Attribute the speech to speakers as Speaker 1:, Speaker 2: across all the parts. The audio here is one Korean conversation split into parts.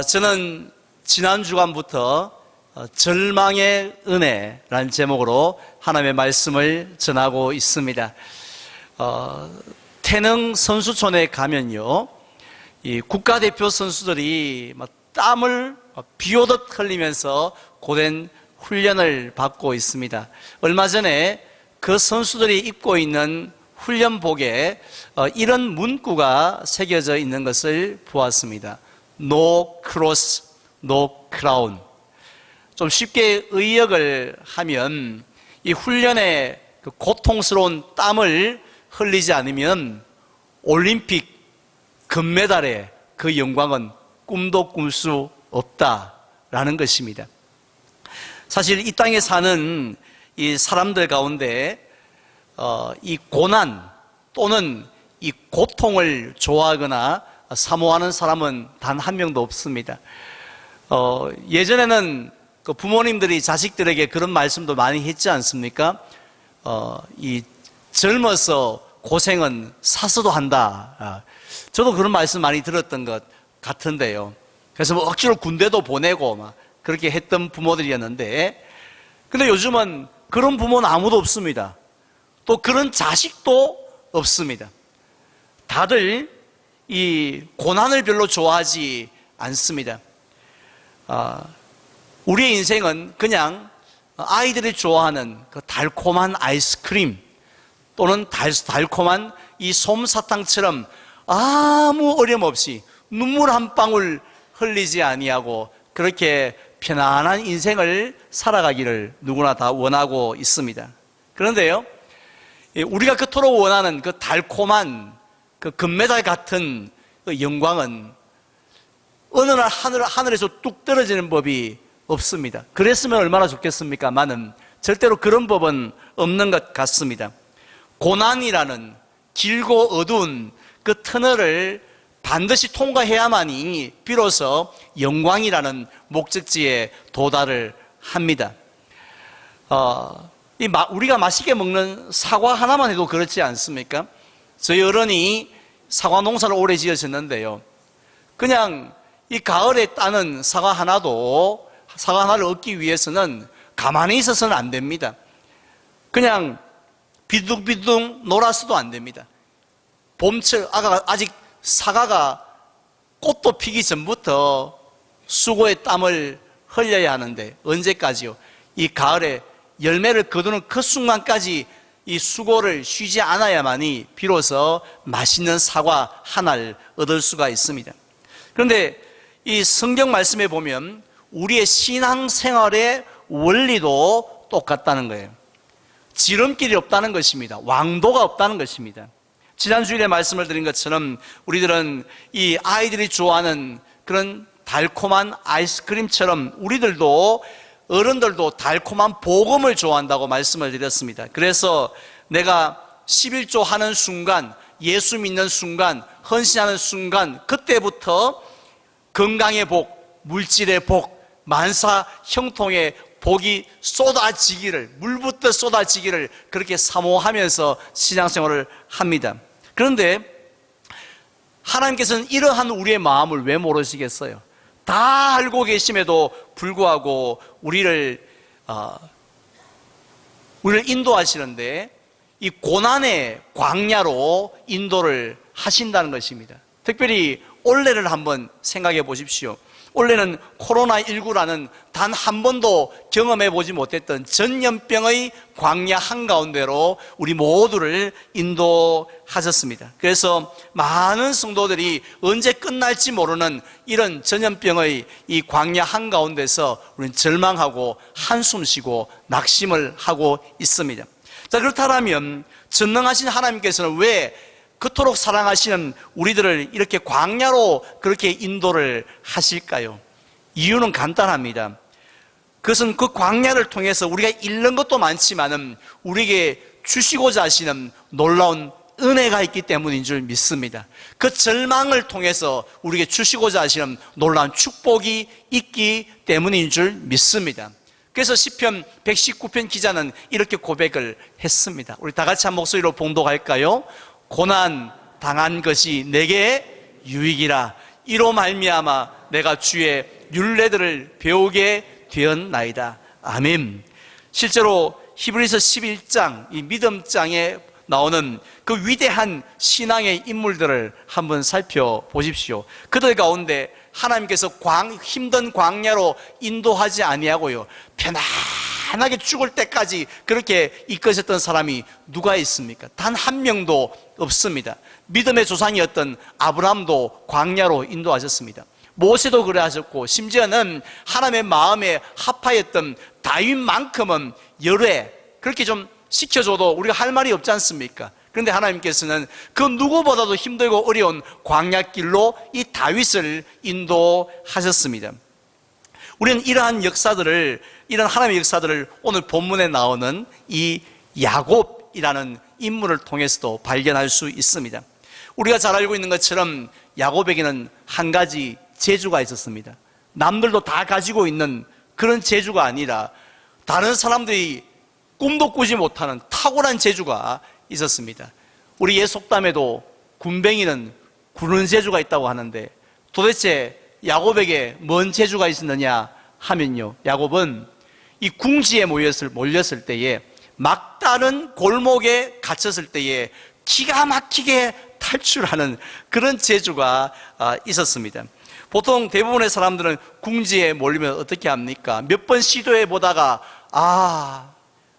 Speaker 1: 저는 지난 주간부터 절망의 은혜라는 제목으로 하나님의 말씀을 전하고 있습니다. 태능 선수촌에 가면요, 이 국가대표 선수들이 막 땀을 비 오듯 흘리면서 고된 훈련을 받고 있습니다. 얼마 전에 그 선수들이 입고 있는 훈련복에 이런 문구가 새겨져 있는 것을 보았습니다. No cross, no crown. 좀 쉽게 의역을 하면 이 훈련의 그 고통스러운 땀을 흘리지 않으면 올림픽 금메달의 그 영광은 꿈도 꿀 수 없다라는 것입니다. 사실 이 땅에 사는 이 사람들 가운데 이 고난 또는 이 고통을 좋아하거나 사모하는 사람은 단 한 명도 없습니다. 예전에는 그 부모님들이 자식들에게 그런 말씀도 많이 했지 않습니까? 이 젊어서 고생은 사서도 한다. 저도 그런 말씀 많이 들었던 것 같은데요. 그래서 뭐 억지로 군대도 보내고 막 그렇게 했던 부모들이었는데, 근데 요즘은 그런 부모는 아무도 없습니다. 또 그런 자식도 없습니다. 다들 이 고난을 별로 좋아하지 않습니다. 우리의 인생은 그냥 아이들이 좋아하는 그 달콤한 아이스크림 또는 달콤한 이 솜사탕처럼 아무 어려움 없이 눈물 한 방울 흘리지 아니하고 그렇게 편안한 인생을 살아가기를 누구나 다 원하고 있습니다. 그런데요, 우리가 그토록 원하는 그 달콤한 그 금메달 같은 그 영광은 어느 날 하늘에서 뚝 떨어지는 법이 없습니다. 그랬으면 얼마나 좋겠습니까마는 절대로 그런 법은 없는 것 같습니다. 고난이라는 길고 어두운 그 터널을 반드시 통과해야만이 비로소 영광이라는 목적지에 도달을 합니다. 우리가 맛있게 먹는 사과 하나만 해도 그렇지 않습니까? 저희 어른이 사과 농사를 오래 지으셨는데요, 그냥 이 가을에 따는 사과 하나를 얻기 위해서는 가만히 있어서는 안 됩니다. 그냥 비둥비둥 놀아서도 안 됩니다. 봄철 아직 사과가 꽃도 피기 전부터 수고의 땀을 흘려야 하는데 언제까지요? 이 가을에 열매를 거두는 그 순간까지 이 수고를 쉬지 않아야만이 비로소 맛있는 사과 하나를 얻을 수가 있습니다. 그런데 이 성경 말씀에 보면 우리의 신앙생활의 원리도 똑같다는 거예요. 지름길이 없다는 것입니다. 왕도가 없다는 것입니다. 지난 주일에 말씀을 드린 것처럼 우리들은 이 아이들이 좋아하는 그런 달콤한 아이스크림처럼 우리들도 어른들도 달콤한 복음을 좋아한다고 말씀을 드렸습니다. 그래서 내가 11조 하는 순간, 예수 믿는 순간, 헌신하는 순간, 그때부터 건강의 복, 물질의 복, 만사 형통의 복이 쏟아지기를, 물부터 쏟아지기를 그렇게 사모하면서 신앙생활을 합니다. 그런데 하나님께서는 이러한 우리의 마음을 왜 모르시겠어요? 다 알고 계심에도 불구하고 우리를 인도하시는데 이 고난의 광야로 인도를 하신다는 것입니다. 특별히 올해를 한번 생각해 보십시오. 올해는 코로나19라는 단 한 번도 경험해 보지 못했던 전염병의 광야 한가운데로 우리 모두를 인도하셨습니다. 그래서 많은 성도들이 언제 끝날지 모르는 이런 전염병의 이 광야 한가운데서 우리는 절망하고 한숨 쉬고 낙심을 하고 있습니다. 자, 그렇다면 전능하신 하나님께서는 왜 그토록 사랑하시는 우리들을 이렇게 광야로 그렇게 인도를 하실까요? 이유는 간단합니다. 그것은 그 광야를 통해서 우리가 잃는 것도 많지만은 우리에게 주시고자 하시는 놀라운 은혜가 있기 때문인 줄 믿습니다. 그 절망을 통해서 우리에게 주시고자 하시는 놀라운 축복이 있기 때문인 줄 믿습니다. 그래서 시편 119편 기자는 이렇게 고백을 했습니다. 우리 다 같이 한 목소리로 봉독할까요? 고난 당한 것이 내게 유익이라. 이로 말미암아 내가 주의 율례들을 배우게 되었나이다. 아멘. 실제로 히브리서 11장, 이 믿음장에 나오는 그 위대한 신앙의 인물들을 한번 살펴보십시오. 그들 가운데 하나님께서 힘든 광야로 인도하지 아니하고요, 편안하게 죽을 때까지 그렇게 이끄셨던 사람이 누가 있습니까? 단 한 명도 없습니다. 믿음의 조상이었던 아브라함도 광야로 인도하셨습니다. 모세도 그래 하셨고, 심지어는 하나님의 마음에 합하였던 다윗만큼은 열외 그렇게 좀 시켜줘도 우리가 할 말이 없지 않습니까? 그런데 하나님께서는 그 누구보다도 힘들고 어려운 광야길로 이 다윗을 인도하셨습니다. 우리는 이러한 하나님의 역사들을 오늘 본문에 나오는 이 야곱이라는 인물을 통해서도 발견할 수 있습니다. 우리가 잘 알고 있는 것처럼 야곱에게는 한 가지 재주가 있었습니다. 남들도 다 가지고 있는 그런 재주가 아니라 다른 사람들이 꿈도 꾸지 못하는 탁월한 재주가 있었습니다. 우리 옛 속담에도 군뱅이는 구르는 재주가 있다고 하는데, 도대체 야곱에게 뭔 재주가 있었느냐 하면요, 야곱은 이 궁지에 몰렸을 때에, 막다른 골목에 갇혔을 때에 기가 막히게 탈출하는 그런 재주가 있었습니다. 보통 대부분의 사람들은 궁지에 몰리면 어떻게 합니까? 몇 번 시도해 보다가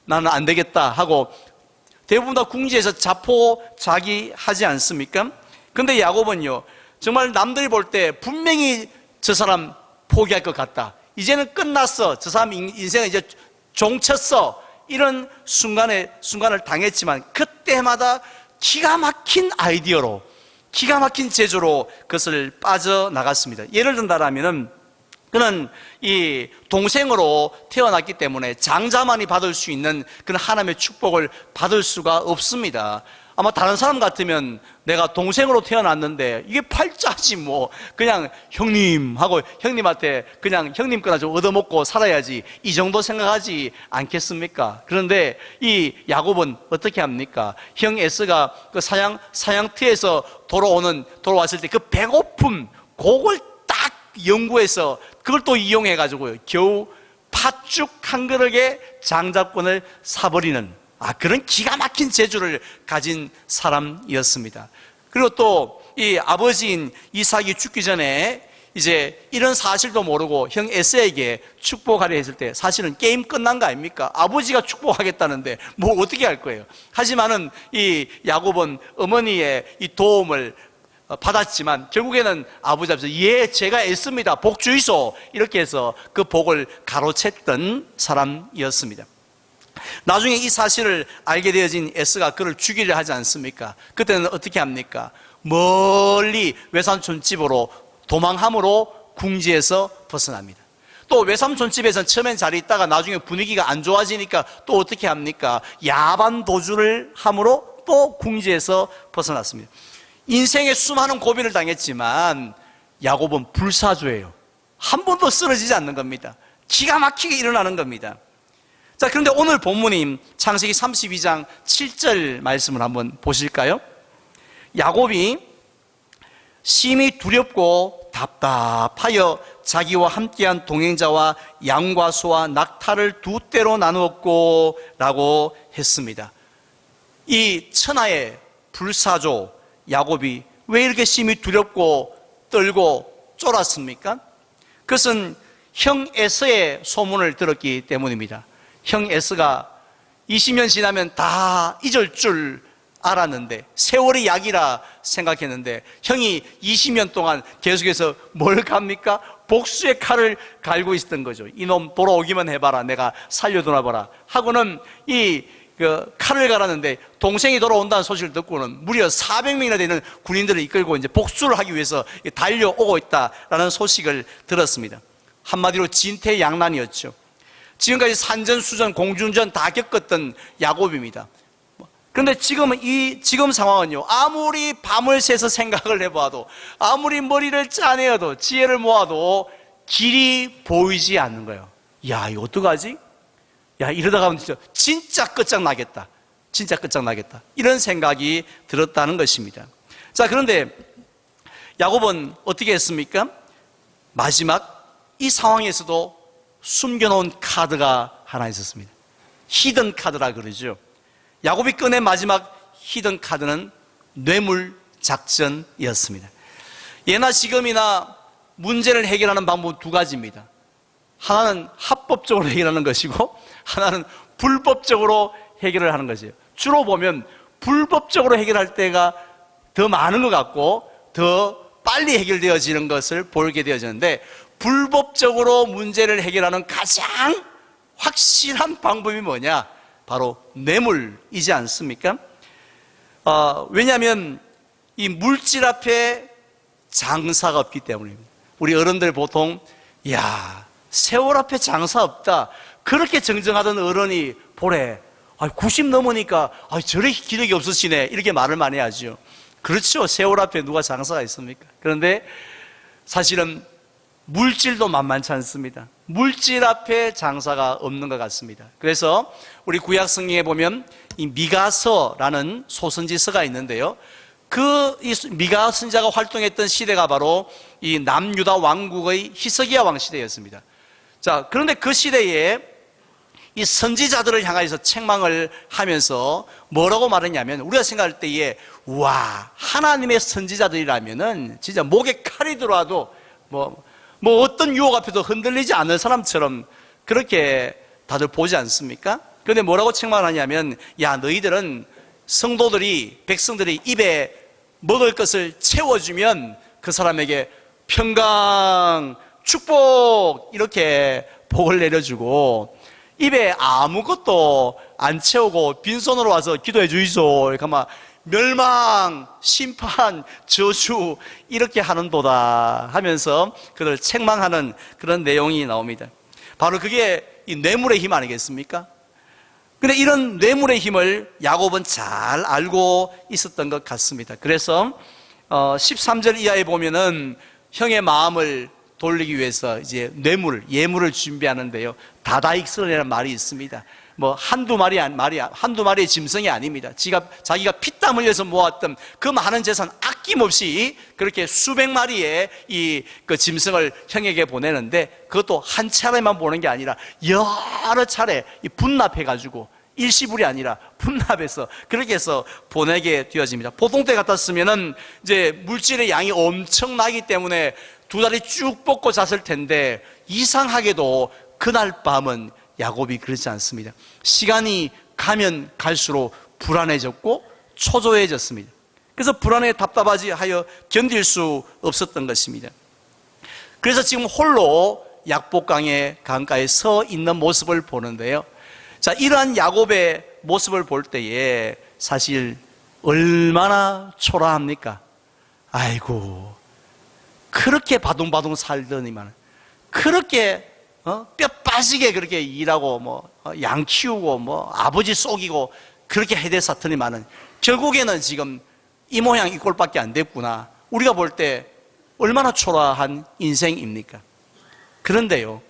Speaker 1: 나는 안 되겠다 하고 대부분 다 궁지에서 자포자기하지 않습니까? 근데 야곱은요, 정말 남들이 볼 때 분명히 저 사람 포기할 것 같다, 이제는 끝났어, 저 사람 인생은 이제 종쳤어, 이런 순간을 당했지만 그때마다 기가 막힌 아이디어로, 기가 막힌 재주로 그것을 빠져나갔습니다. 예를 든다라면은, 그는 이 동생으로 태어났기 때문에 장자만이 받을 수 있는 그런 하나님의 축복을 받을 수가 없습니다. 아마 다른 사람 같으면 내가 동생으로 태어났는데 이게 팔자지 뭐, 그냥 형님 하고 형님한테 그냥 형님 거나 좀 얻어먹고 살아야지, 이 정도 생각하지 않겠습니까? 그런데 이 야곱은 어떻게 합니까? 형 에스가 그 사냥터에서 돌아왔을 때 그 배고픔, 그걸 딱 연구해서 그걸 또 이용해가지고요, 겨우 팥죽 한 그릇에 장자권을 사버리는 그런 기가 막힌 재주를 가진 사람이었습니다. 그리고 또 이 아버지인 이삭이 죽기 전에 이제 이런 사실도 모르고 형 에서에게 축복하려 했을 때 사실은 게임 끝난 거 아닙니까? 아버지가 축복하겠다는데 뭐 어떻게 할 거예요? 하지만은 이 야곱은 어머니의 이 도움을 받았지만 결국에는 아버지 앞에서 제가 애씁니다, 복 주이소, 이렇게 해서 그 복을 가로챘던 사람이었습니다. 나중에 이 사실을 알게 되어진 에스가 그를 죽이려 하지 않습니까? 그때는 어떻게 합니까? 멀리 외삼촌 집으로 도망함으로 궁지에서 벗어납니다. 또 외삼촌 집에서는 처음엔 잘 있다가 나중에 분위기가 안 좋아지니까 또 어떻게 합니까? 야반 도주를 함으로 또 궁지에서 벗어났습니다. 인생에 수많은 고비를 당했지만 야곱은 불사조예요. 한 번도 쓰러지지 않는 겁니다. 기가 막히게 일어나는 겁니다. 자, 그런데 오늘 본문인 창세기 32장 7절 말씀을 한번 보실까요? 야곱이 심히 두렵고 답답하여 자기와 함께한 동행자와 양과 소와 낙타를 두 떼로 나누었고 라고 했습니다. 이 천하의 불사조 야곱이 왜 이렇게 심히 두렵고 떨고 쫄았습니까? 그것은 형 에서의 소문을 들었기 때문입니다. 형 에서가 20년 지나면 다 잊을 줄 알았는데, 세월이 약이라 생각했는데, 형이 20년 동안 계속해서 뭘 갑니까? 복수의 칼을 갈고 있었던 거죠. 이놈 돌아오기만 해봐라, 내가 살려두나봐라 하고는 그 칼을 갈았는데, 동생이 돌아온다는 소식을 듣고는 무려 400명이나 되는 군인들을 이끌고 이제 복수를 하기 위해서 달려오고 있다라는 소식을 들었습니다. 한마디로 진퇴양난이었죠. 지금까지 산전수전 공중전 다 겪었던 야곱입니다. 그런데 지금 상황은요, 아무리 밤을 새서 생각을 해봐도, 아무리 머리를 짜내어도, 지혜를 모아도 길이 보이지 않는 거예요. 야, 이거 어떡하지? 야, 이러다 가면 진짜 끝장나겠다. 진짜 끝장나겠다. 이런 생각이 들었다는 것입니다. 자, 그런데 야곱은 어떻게 했습니까? 마지막 이 상황에서도 숨겨놓은 카드가 하나 있었습니다. 히든 카드라 그러죠. 야곱이 꺼낸 마지막 히든 카드는 뇌물 작전이었습니다. 예나 지금이나 문제를 해결하는 방법은 두 가지입니다. 하나는 합법적으로 해결하는 것이고 하나는 불법적으로 해결을 하는 것이에요. 주로 보면 불법적으로 해결할 때가 더 많은 것 같고 더 빨리 해결되어지는 것을 보게 되어지는데, 불법적으로 문제를 해결하는 가장 확실한 방법이 뭐냐? 바로 뇌물이지 않습니까? 왜냐하면 이 물질 앞에 장사가 없기 때문입니다. 우리 어른들 보통 세월 앞에 장사 없다 그렇게 정정하던 어른이 보래 90 넘으니까 저렇게 기력이 없으시네 이렇게 말을 많이 하죠. 그렇죠. 세월 앞에 누가 장사가 있습니까? 그런데 사실은 물질도 만만치 않습니다. 물질 앞에 장사가 없는 것 같습니다. 그래서 우리 구약 성경에 보면 이 미가서라는 소선지서가 있는데요. 이 미가 선지자가 활동했던 시대가 바로 이 남유다 왕국의 히스기야 왕 시대였습니다. 자, 그런데 그 시대에 이 선지자들을 향해서 책망을 하면서 뭐라고 말했냐면, 우리가 생각할 때에 와, 하나님의 선지자들이라면은 진짜 목에 칼이 들어와도 뭐 어떤 유혹 앞에도 흔들리지 않을 사람처럼 그렇게 다들 보지 않습니까? 그런데 뭐라고 책망하냐면, 너희들은 성도들이, 백성들이 입에 먹을 것을 채워주면 그 사람에게 평강, 축복 이렇게 복을 내려주고, 입에 아무것도 안 채우고 빈손으로 와서 기도해 주이소 이렇게 막 멸망, 심판, 저주 이렇게 하는도다 하면서 그를 책망하는 그런 내용이 나옵니다. 바로 그게 이 뇌물의 힘 아니겠습니까? 근데 이런 뇌물의 힘을 야곱은 잘 알고 있었던 것 같습니다. 그래서 13절 이하에 보면은 형의 마음을 돌리기 위해서 이제 예물을 준비하는데요. 다다익선이라는 말이 있습니다. 한두 마리의 짐승이 아닙니다. 자기가 피땀 흘려서 모았던 그 많은 재산 아낌없이 그렇게 수백 마리의 그 짐승을 형에게 보내는데, 그것도 한 차례만 보는 게 아니라 여러 차례 분납해가지고 일시불이 아니라 분납해서 그렇게 해서 보내게 되어집니다. 보통 때 같았으면은 이제 물질의 양이 엄청나기 때문에 두 다리 쭉 뻗고 잤을 텐데, 이상하게도 그날 밤은 야곱이 그렇지 않습니다. 시간이 가면 갈수록 불안해졌고 초조해졌습니다. 그래서 불안해 답답하지 하여 견딜 수 없었던 것입니다. 그래서 지금 홀로 약복강의 강가에 서 있는 모습을 보는데요. 자, 이러한 야곱의 모습을 볼 때에 사실 얼마나 초라합니까? 아이고, 그렇게 바둥바둥 살더니만, 그렇게 뼈 빠지게 그렇게 일하고 양 키우고 아버지 속이고 그렇게 해대사더니만은 결국에는 지금 이 모양 이 꼴밖에 안 됐구나. 우리가 볼 때 얼마나 초라한 인생입니까? 그런데요,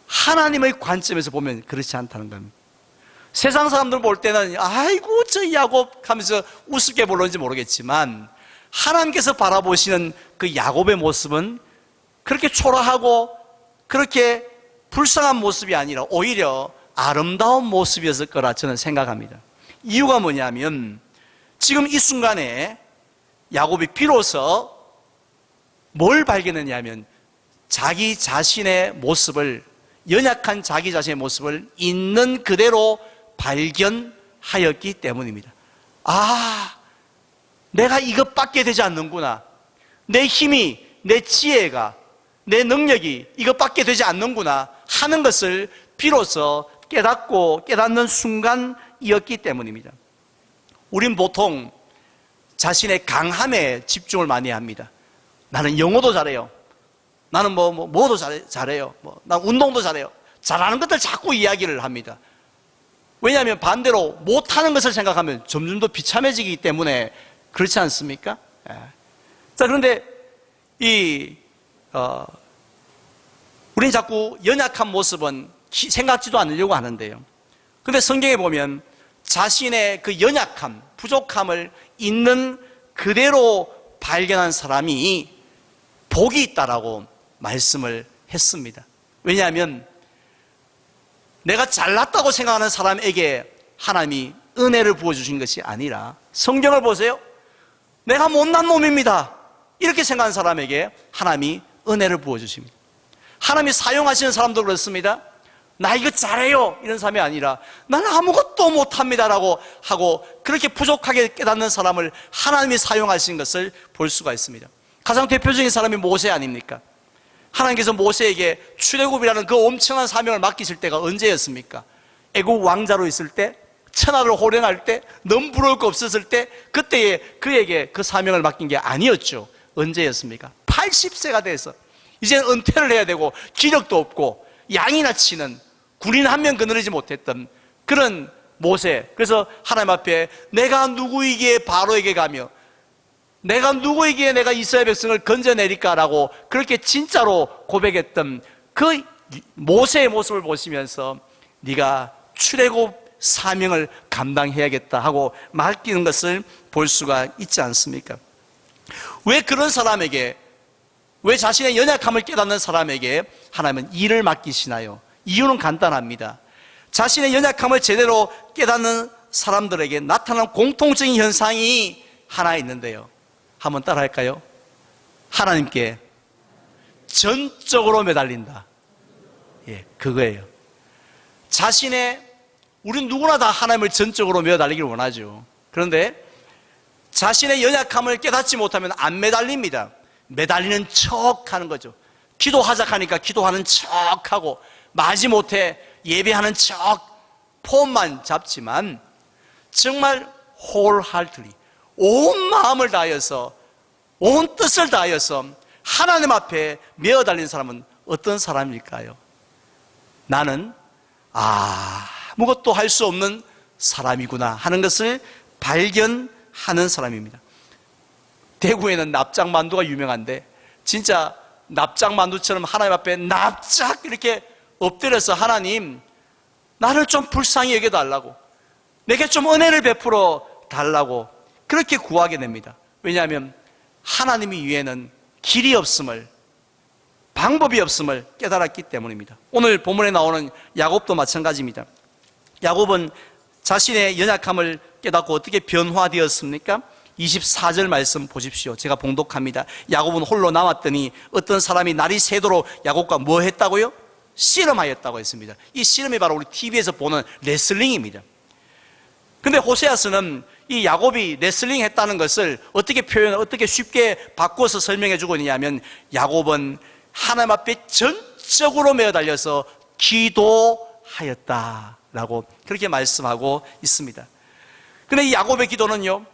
Speaker 1: 하나님의 관점에서 보면 그렇지 않다는 겁니다. 세상 사람들 볼 때는 아이고 저 야곱 하면서 우습게 보는지 모르겠지만, 하나님께서 바라보시는 그 야곱의 모습은 그렇게 초라하고 그렇게 불쌍한 모습이 아니라 오히려 아름다운 모습이었을 거라 저는 생각합니다. 이유가 뭐냐면, 지금 이 순간에 야곱이 비로소 뭘 발견했냐면, 자기 자신의 모습을, 연약한 자기 자신의 모습을 있는 그대로 발견하였기 때문입니다. 내가 이것밖에 되지 않는구나. 내 힘이, 내 지혜가, 내 능력이 이것밖에 되지 않는구나 하는 것을 비로소 깨닫는 순간이었기 때문입니다. 우린 보통 자신의 강함에 집중을 많이 합니다. 나는 영어도 잘해요. 나는 뭐도 잘해요. 난 운동도 잘해요. 잘하는 것들 자꾸 이야기를 합니다. 왜냐하면 반대로 못하는 것을 생각하면 점점 더 비참해지기 때문에 그렇지 않습니까? 자, 그런데 우린 자꾸 연약한 모습은 생각지도 않으려고 하는데요. 그런데 성경에 보면 자신의 그 연약함, 부족함을 있는 그대로 발견한 사람이 복이 있다라고 말씀을 했습니다. 왜냐하면 내가 잘났다고 생각하는 사람에게 하나님이 은혜를 부어주신 것이 아니라, 성경을 보세요. 내가 못난 놈입니다 이렇게 생각하는 사람에게 하나님이 은혜를 부어주십니다. 하나님이 사용하시는 사람도 그렇습니다. 나 이거 잘해요 이런 사람이 아니라 나는 아무것도 못합니다라고 하고 그렇게 부족하게 깨닫는 사람을 하나님이 사용하신 것을 볼 수가 있습니다. 가장 대표적인 사람이 모세 아닙니까? 하나님께서 모세에게 출애굽이라는 그 엄청난 사명을 맡기실 때가 언제였습니까? 애굽 왕자로 있을 때, 천하를 호령할 때, 너무 부러울 거 없었을 때, 그때에 그에게 그 사명을 맡긴 게 아니었죠. 언제였습니까? 80세가 돼서 이제는 은퇴를 해야 되고 기력도 없고 양이나 치는 군인 한 명 거느리지 못했던 그런 모세. 그래서 하나님 앞에 내가 누구이기에 바로에게 가며 내가 누구이기에 내가 이스라엘 백성을 건져내릴까라고 그렇게 진짜로 고백했던 그 모세의 모습을 보시면서 네가 출애굽 사명을 감당해야겠다 하고 맡기는 것을 볼 수가 있지 않습니까? 왜 그런 사람에게, 왜 자신의 연약함을 깨닫는 사람에게 하나님은 일을 맡기시나요? 이유는 간단합니다. 자신의 연약함을 제대로 깨닫는 사람들에게 나타나는 공통적인 현상이 하나 있는데요. 한번 따라 할까요? 하나님께 전적으로 매달린다. 예, 그거예요. 우린 누구나 다 하나님을 전적으로 매달리기를 원하죠. 그런데 자신의 연약함을 깨닫지 못하면 안 매달립니다. 매달리는 척 하는 거죠. 기도하자 하니까 기도하는 척 하고, 마지못해 예배하는 척 폼만 잡지만 정말 wholeheartedly 온 마음을 다하여서, 온 뜻을 다하여서 하나님 앞에 매어달린 사람은 어떤 사람일까요? 나는 아무것도 할 수 없는 사람이구나 하는 것을 발견하는 사람입니다. 대구에는 납작만두가 유명한데 진짜 납작만두처럼 하나님 앞에 납작 이렇게 엎드려서 하나님, 나를 좀 불쌍히 여겨달라고, 내게 좀 은혜를 베풀어 달라고 그렇게 구하게 됩니다. 왜냐하면 하나님 이외에는 길이 없음을, 방법이 없음을 깨달았기 때문입니다. 오늘 본문에 나오는 야곱도 마찬가지입니다. 야곱은 자신의 연약함을 깨닫고 어떻게 변화되었습니까? 24절 말씀 보십시오. 제가 봉독합니다. 야곱은 홀로 남았더니 어떤 사람이 날이 새도록 야곱과 뭐 했다고요? 씨름하였다고 했습니다. 이 씨름이 바로 우리 TV에서 보는 레슬링입니다. 근데 호세아서는 이 야곱이 레슬링 했다는 것을 어떻게 쉽게 바꿔서 설명해 주고 있냐면, 야곱은 하나님 앞에 전적으로 매어달려서 기도하였다라고 그렇게 말씀하고 있습니다. 근데 이 야곱의 기도는요,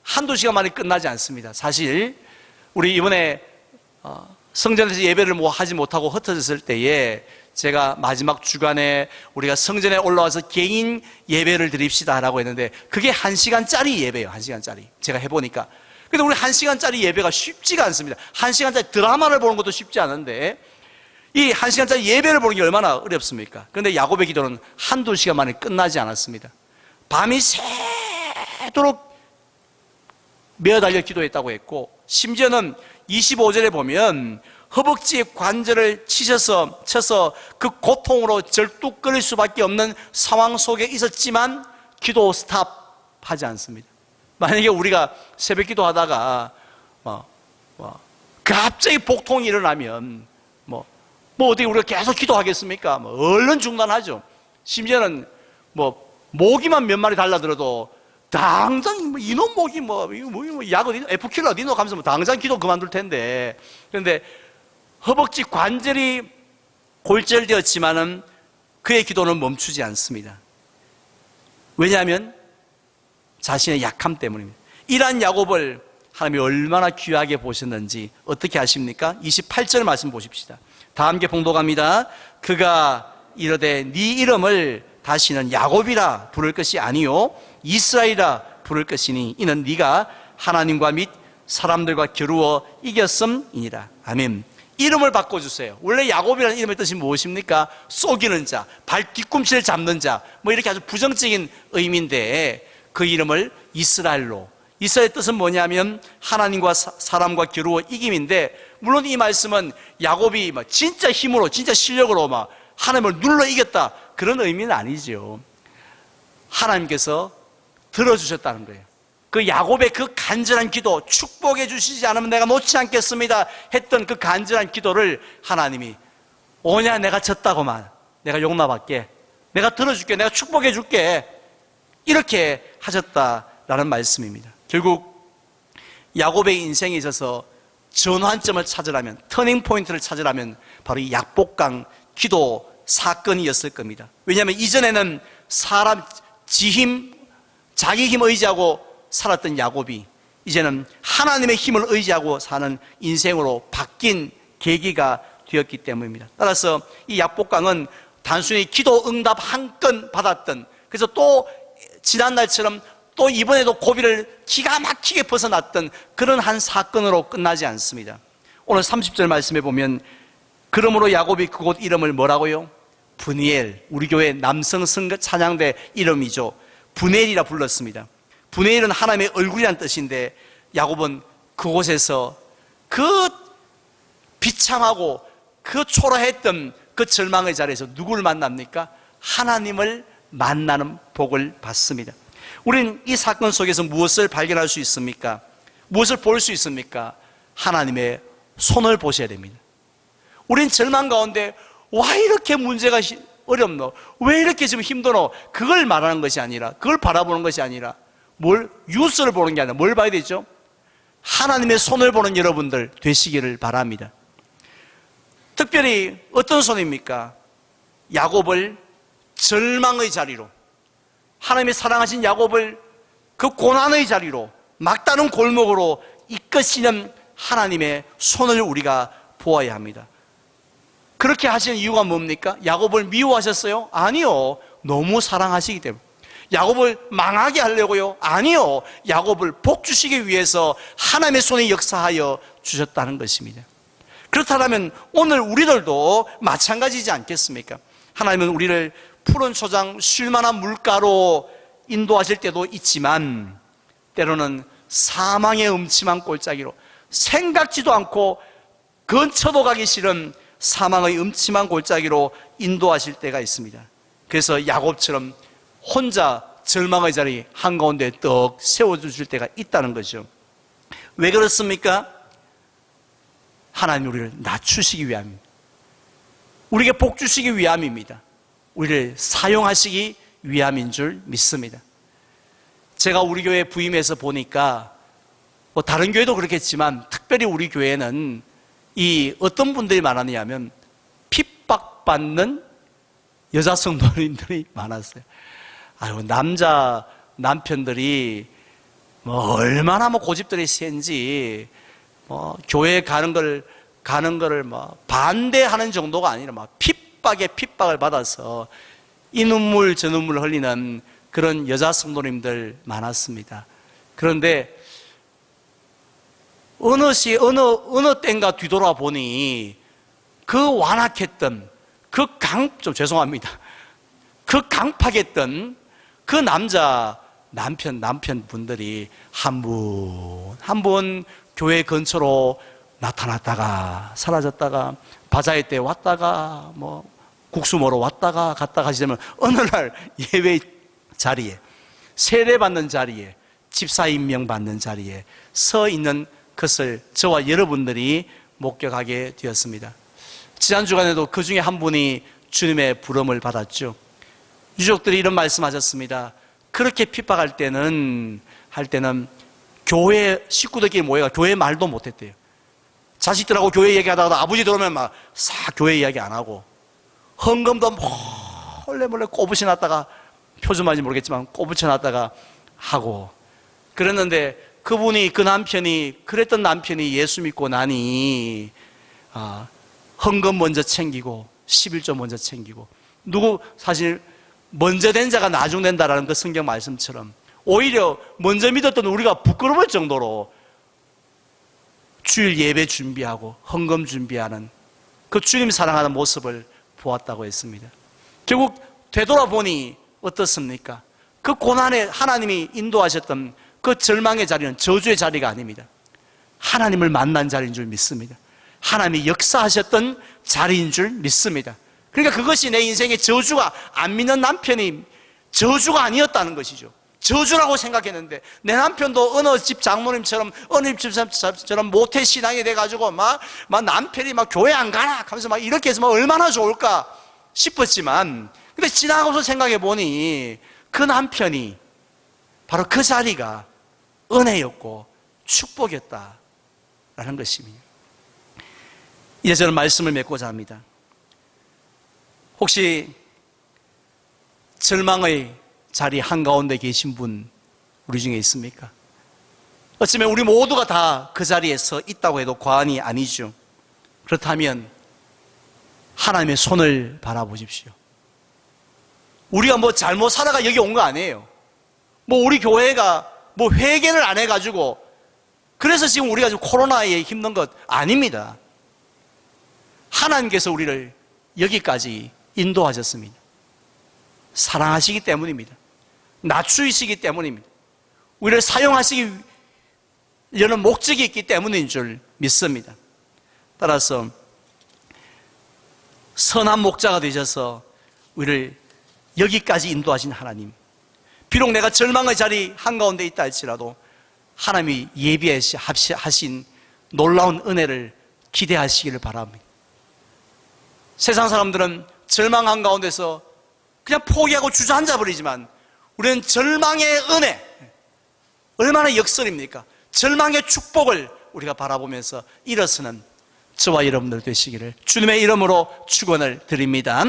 Speaker 1: 한두 시간 만에 끝나지 않습니다. 사실 우리 이번에 성전에서 예배를 하지 못하고 흩어졌을 때에 제가 마지막 주간에 우리가 성전에 올라와서 개인 예배를 드립시다 라고 했는데, 그게 1시간짜리 예배예요. 1시간짜리. 제가 해보니까. 근데 우리 1시간짜리 예배가 쉽지가 않습니다. 1시간짜리 드라마를 보는 것도 쉽지 않은데 이 1시간짜리 예배를 보는 게 얼마나 어렵습니까? 그런데 야곱의 기도는 한두 시간 만에 끝나지 않았습니다. 밤이 새도록 매어달려 기도했다고 했고, 심지어는 25절에 보면 허벅지에 관절을 쳐서 그 고통으로 절뚝거릴 수밖에 없는 상황 속에 있었지만 기도 스탑하지 않습니다. 만약에 우리가 새벽 기도하다가 갑자기 복통이 일어나면 어떻게 우리가 계속 기도하겠습니까? 얼른 중단하죠. 심지어는 모기만 몇 마리 달라들어도 당장 이놈 모기 약 어디 F킬러 어디 넣어 가면서 당장 기도 그만둘 텐데, 그런데 허벅지 관절이 골절되었지만은 그의 기도는 멈추지 않습니다. 왜냐하면 자신의 약함 때문입니다. 이러한 야곱을 하나님이 얼마나 귀하게 보셨는지 어떻게 아십니까? 28절 말씀 보십시다. 다 함께 봉독합니다. 그가 이르되 네 이름을 다시는 야곱이라 부를 것이 아니요 이스라엘이라 부를 것이니 이는 네가 하나님과 및 사람들과 겨루어 이겼음이니라. 아멘. 이름을 바꿔주세요. 원래 야곱이라는 이름의 뜻이 무엇입니까? 쏘기는 자, 발 뒤꿈치를 잡는 자, 이렇게 아주 부정적인 의미인데 그 이름을 이스라엘로, 이스라엘의 뜻은 뭐냐면 하나님과 사람과 겨루어 이김인데, 물론 이 말씀은 야곱이 진짜 힘으로, 진짜 실력으로 하나님을 눌러 이겼다, 그런 의미는 아니죠. 하나님께서 들어주셨다는 거예요. 그 야곱의 그 간절한 기도, 축복해 주시지 않으면 내가 놓지 않겠습니다 했던 그 간절한 기도를 하나님이, 오냐 내가 졌다고만, 내가 용납할게, 내가 들어줄게, 내가 축복해 줄게, 이렇게 하셨다라는 말씀입니다. 결국 야곱의 인생에 있어서 전환점을 찾으려면, 터닝 포인트를 찾으려면 바로 이 약복강 기도 사건이었을 겁니다. 왜냐하면 이전에는 사람 지힘, 자기 힘 의지하고 살았던 야곱이 이제는 하나님의 힘을 의지하고 사는 인생으로 바뀐 계기가 되었기 때문입니다. 따라서 이 약복강은 단순히 기도 응답 한 건 받았던, 그래서 또 지난날처럼 또 이번에도 고비를 기가 막히게 벗어났던 그런 한 사건으로 끝나지 않습니다. 오늘 30절 말씀에 보면, 그러므로 야곱이 그곳 이름을 뭐라고요? 브니엘, 우리 교회 남성 찬양대 이름이죠. 브니엘이라 불렀습니다. 브니엘은 하나님의 얼굴이라는 뜻인데, 야곱은 그곳에서 그 비참하고 그 초라했던 그 절망의 자리에서 누구를 만납니까? 하나님을 만나는 복을 받습니다. 우리는 이 사건 속에서 무엇을 발견할 수 있습니까? 무엇을 볼 수 있습니까? 하나님의 손을 보셔야 됩니다. 우린 절망 가운데 와 이렇게 문제가 어렵노? 왜 이렇게 지금 힘드노? 그걸 말하는 것이 아니라, 그걸 바라보는 것이 아니라, 뉴스를 보는 게 아니라 뭘 봐야 되죠? 하나님의 손을 보는 여러분들 되시기를 바랍니다. 특별히 어떤 손입니까? 야곱을 절망의 자리로, 하나님이 사랑하신 야곱을 그 고난의 자리로, 막다른 골목으로 이끄시는 하나님의 손을 우리가 보아야 합니다. 그렇게 하시는 이유가 뭡니까? 야곱을 미워하셨어요? 아니요. 너무 사랑하시기 때문에. 야곱을 망하게 하려고요? 아니요. 야곱을 복 주시기 위해서 하나님의 손에 역사하여 주셨다는 것입니다. 그렇다면 오늘 우리들도 마찬가지지 않겠습니까? 하나님은 우리를 푸른 초장 쉴만한 물가로 인도하실 때도 있지만, 때로는 사망의 음침한 골짜기로, 생각지도 않고 근처도 가기 싫은 사망의 음침한 골짜기로 인도하실 때가 있습니다. 그래서 야곱처럼 혼자 절망의 자리 한가운데 떡 세워주실 때가 있다는 거죠. 왜 그렇습니까? 하나님 우리를 낮추시기 위함입니다. 우리에게 복 주시기 위함입니다. 우리를 사용하시기 위함인 줄 믿습니다. 제가 우리 교회 부임해서 보니까, 다른 교회도 그렇겠지만 특별히 우리 교회는 이 어떤 분들이 많았냐면 핍박받는 여자 성도님들이 많았어요. 아유, 남편들이 얼마나 고집들이 센지, 교회 가는 거를 반대하는 정도가 아니라 핍박에 핍박을 받아서 이 눈물 저 눈물 흘리는 그런 여자 성도님들 많았습니다. 그런데 어느 땐가 뒤돌아보니 그 완악했던 그 죄송합니다. 그 강팍했던 그 남편분들이 한 분 교회 근처로 나타났다가 사라졌다가, 바자회 때 왔다가 국수 먹으러 왔다가 갔다가 하시면 어느 날 예배 자리에, 세례받는 자리에, 집사 임명 받는 자리에 서 있는 것을 저와 여러분들이 목격하게 되었습니다. 지난 주간에도 그 중에 한 분이 주님의 부름을 받았죠. 유족들이 이런 말씀하셨습니다. 그렇게 핍박할 때는 교회 식구들끼리 모여가 교회 말도 못했대요. 자식들하고 교회 얘기하다가 아버지 들어오면 교회 이야기 안 하고, 헌금도 몰래 꼬부쳐 놨다가, 표준말인지 모르겠지만 꼬부쳐 놨다가 하고 그랬는데, 그랬던 남편이 예수 믿고 나니 헌금 먼저 챙기고 11조 먼저 챙기고, 사실 먼저 된 자가 나중 된다라는 그 성경 말씀처럼 오히려 먼저 믿었던 우리가 부끄러울 정도로 주일 예배 준비하고 헌금 준비하는 그 주님 사랑하는 모습을 보았다고 했습니다. 결국 되돌아보니 어떻습니까? 그 고난에 하나님이 인도하셨던 그 절망의 자리는 저주의 자리가 아닙니다. 하나님을 만난 자리인 줄 믿습니다. 하나님이 역사하셨던 자리인 줄 믿습니다. 그러니까 그것이 내 인생의 저주가, 안 믿는 남편이 저주가 아니었다는 것이죠. 저주라고 생각했는데, 내 남편도 어느 집 장모님처럼, 어느 집사람처럼 모태신앙이 돼가지고 막 남편이 막 교회 안 가나 하면서 막 이렇게 해서 막 얼마나 좋을까 싶었지만, 근데 지나가서 생각해 보니 그 남편이 바로 그 자리가 은혜였고 축복이었다라는 것입니다. 이제 저는 말씀을 맺고자 합니다. 혹시 절망의 자리 한가운데 계신 분 우리 중에 있습니까? 어쩌면 우리 모두가 다 그 자리에 서 있다고 해도 과언이 아니죠. 그렇다면 하나님의 손을 바라보십시오. 우리가 뭐 잘못 살아가 여기 온 거 아니에요. 뭐 우리 교회가 뭐 회개를 안 해가지고 그래서 지금 우리가 지금 코로나에 힘든 것 아닙니다. 하나님께서 우리를 여기까지 인도하셨습니다. 사랑하시기 때문입니다. 낮추시기 때문입니다. 우리를 사용하시기 위한 목적이 있기 때문인 줄 믿습니다. 따라서 선한 목자가 되셔서 우리를 여기까지 인도하신 하나님, 비록 내가 절망의 자리 한가운데 있다 할지라도 하나님이 예비하신 놀라운 은혜를 기대하시기를 바랍니다. 세상 사람들은 절망 한가운데서 그냥 포기하고 주저앉아 버리지만 우리는 절망의 은혜, 얼마나 역설입니까? 절망의 축복을 우리가 바라보면서 일어서는 저와 여러분들 되시기를 주님의 이름으로 축원을 드립니다.